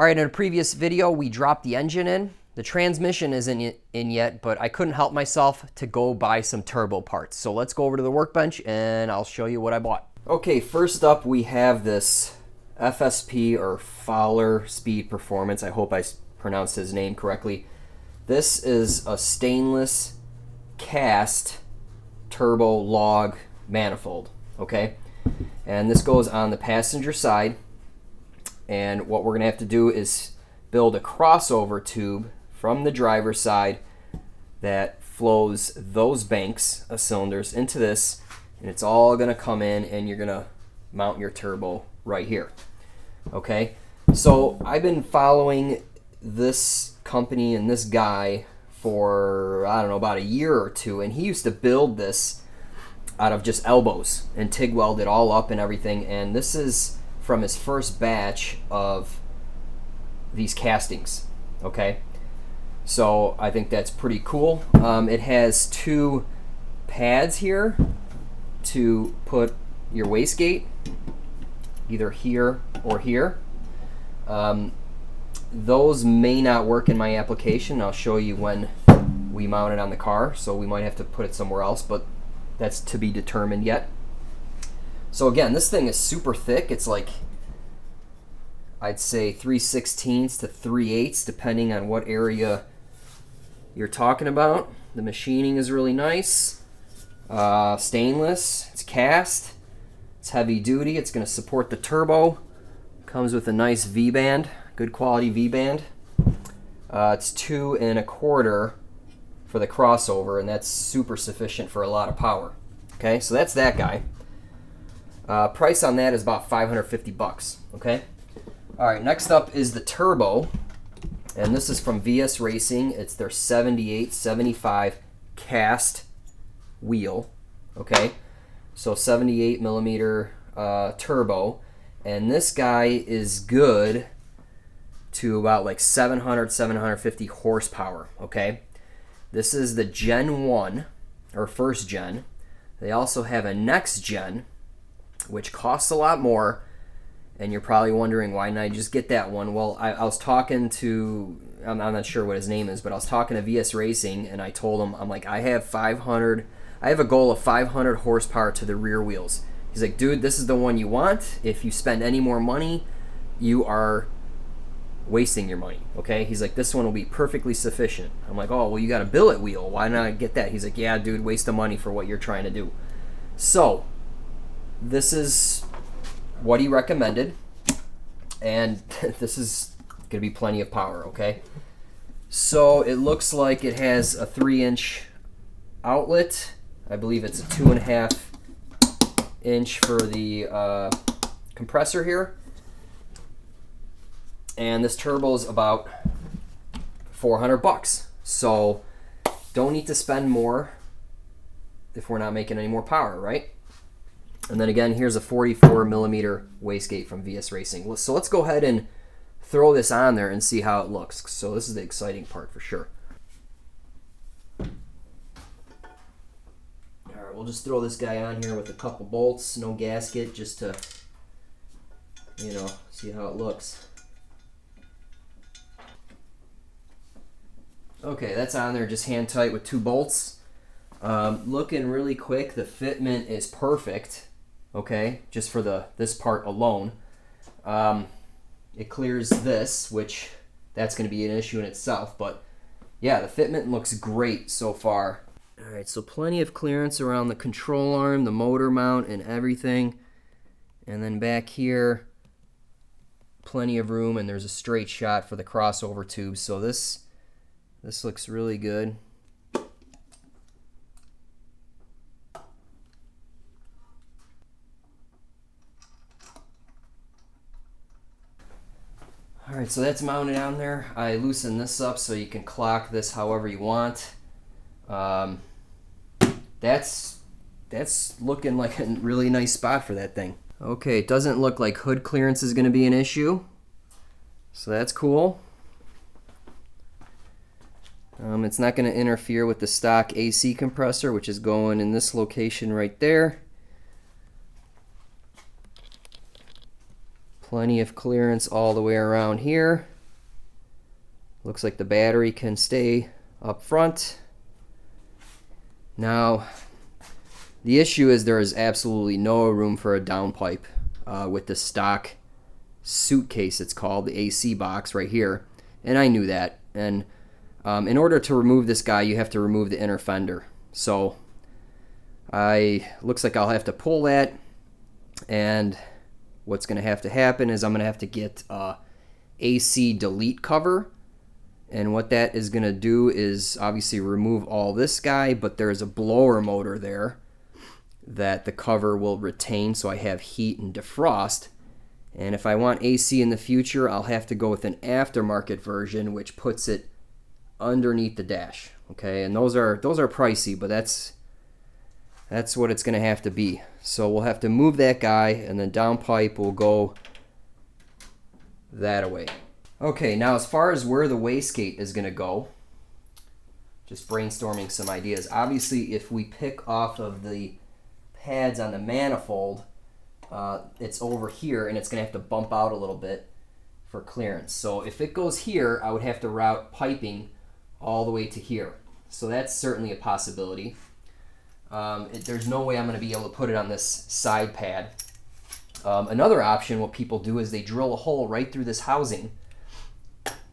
All right, in a previous video, we dropped the engine in. The transmission isn't in yet, but I couldn't help myself to go buy some turbo parts. So let's go over to the workbench and I'll show you what I bought. Okay, first up we have this FSP or Fahler Speed Performance. I hope I pronounced his name correctly. This is a stainless cast turbo log manifold, okay? And this goes on the passenger side. And what we're gonna have to do is build a crossover tube from the driver's side that flows those banks of cylinders into this, and it's all gonna come in and you're gonna mount your turbo right here. Okay, so I've been following this company and this guy for, I don't know, about a year or two, and he used to build this out of just elbows and TIG weld it all up and everything, and this is from his first batch of these castings. Okay, so I think that's pretty cool. It has two pads here to put your wastegate, either here or here. Those may not work in my application. I'll show you when we mount it on the car, so we might have to put it somewhere else, but that's to be determined yet. So again, this thing is super thick. It's like, I'd say 3/16 to 3/8, depending on what area you're talking about. The machining is really nice. Stainless, it's cast, it's heavy duty, it's gonna support the turbo. Comes with a nice V-band, good quality V-band. It's 2 1/4 for the crossover, and that's super sufficient for a lot of power. Okay, so that's that guy. Price on that is about 550 bucks, okay? All right, next up is the turbo, and this is from VS Racing. It's their 78-75 cast wheel, okay? So 78 millimeter turbo, and this guy is good to about like 750 horsepower, okay? This is the Gen 1, or first gen. They also have a next gen, which costs a lot more, and you're probably wondering, why didn't I just get that one? Well, I was talking to, I'm not sure what his name is, but I was talking to VS Racing, and I told him, I'm like, I have a goal of 500 horsepower to the rear wheels. He's like, dude, this is the one you want. If you spend any more money, you are wasting your money, okay? He's like, this one will be perfectly sufficient. I'm like, oh, well, you got a billet wheel. Why not get that? He's like, yeah, dude, waste the money for what you're trying to do. So this is what he recommended, and this is gonna be plenty of power, okay? So it looks like it has a 3-inch outlet. I believe it's a 2.5 inch for the compressor here, and this turbo is about 400 bucks. So don't need to spend more if we're not making any more power, right? And then again, here's a 44 millimeter wastegate from VS Racing. So let's go ahead and throw this on there and see how it looks. So this is the exciting part for sure. All right, we'll just throw this guy on here with a couple bolts, no gasket, just to, you know, see how it looks. Okay, that's on there just hand tight with 2 bolts. Looking really quick, the fitment is perfect. Okay, just for this part alone. It clears this, which that's going to be an issue in itself, but yeah, the fitment looks great so far. All right, so plenty of clearance around the control arm, the motor mount, and everything. And then back here, plenty of room, and there's a straight shot for the crossover tube. So this looks really good. All right, so that's mounted on there. I loosened this up so you can clock this however you want. That's looking like a really nice spot for that thing. Okay, it doesn't look like hood clearance is going to be an issue, so that's cool. It's not going to interfere with the stock AC compressor, which is going in this location right there. Plenty of clearance all the way around here. Looks like the battery can stay up front. Now, the issue is there is absolutely no room for a downpipe with the stock suitcase, it's called, the AC box right here. And I knew that. And in order to remove this guy, you have to remove the inner fender. So looks like I'll have to pull that, and what's going to have to happen is I'm going to have to get AC delete cover, and what that is going to do is obviously remove all this guy, but there's a blower motor there that the cover will retain, so I have heat and defrost. And if I want AC in the future, I'll have to go with an aftermarket version, which puts it underneath the dash. Okay, and those are pricey, but that's what it's going to have to be. So we'll have to move that guy, and then downpipe will go that away. Okay, now as far as where the wastegate is going to go, just brainstorming some ideas. Obviously, if we pick off of the pads on the manifold, it's over here, and it's going to have to bump out a little bit for clearance. So if it goes here, I would have to route piping all the way to here. So that's certainly a possibility. There's no way I'm going to be able to put it on this side pad. Another option, what people do is they drill a hole right through this housing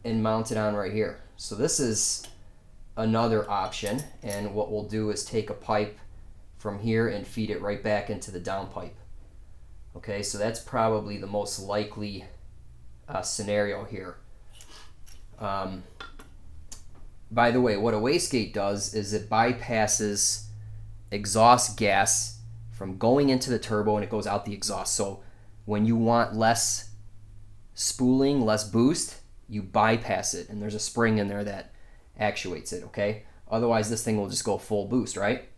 and mount it on right here. So this is another option, and what we'll do is take a pipe from here and feed it right back into the downpipe. Okay, so that's probably the most likely scenario here. By the way, what a wastegate does is it bypasses exhaust gas from going into the turbo, and it goes out the exhaust. So when you want less spooling, less boost, you bypass it, and there's a spring in there that actuates it, okay? Otherwise, this thing will just go full boost, right?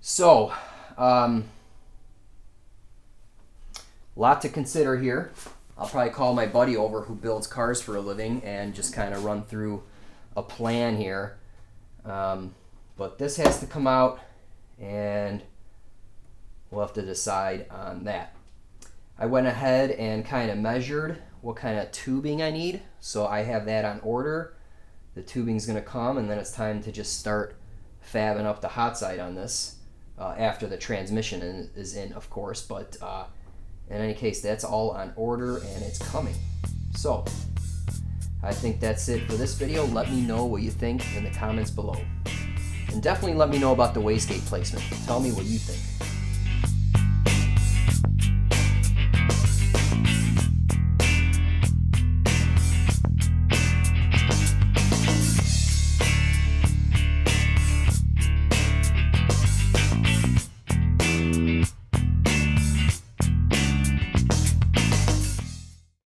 So, lot to consider here. I'll probably call my buddy over who builds cars for a living and just kind of run through a plan here. But this has to come out, and we'll have to decide on that. I went ahead and kind of measured what kind of tubing I need, so I have that on order. The tubing's going to come, and then it's time to just start fabbing up the hot side on this after the transmission is in, of course. But in any case, that's all on order, and it's coming. So I think that's it for this video. Let me know what you think in the comments below. And definitely let me know about the wastegate placement. Tell me what you think.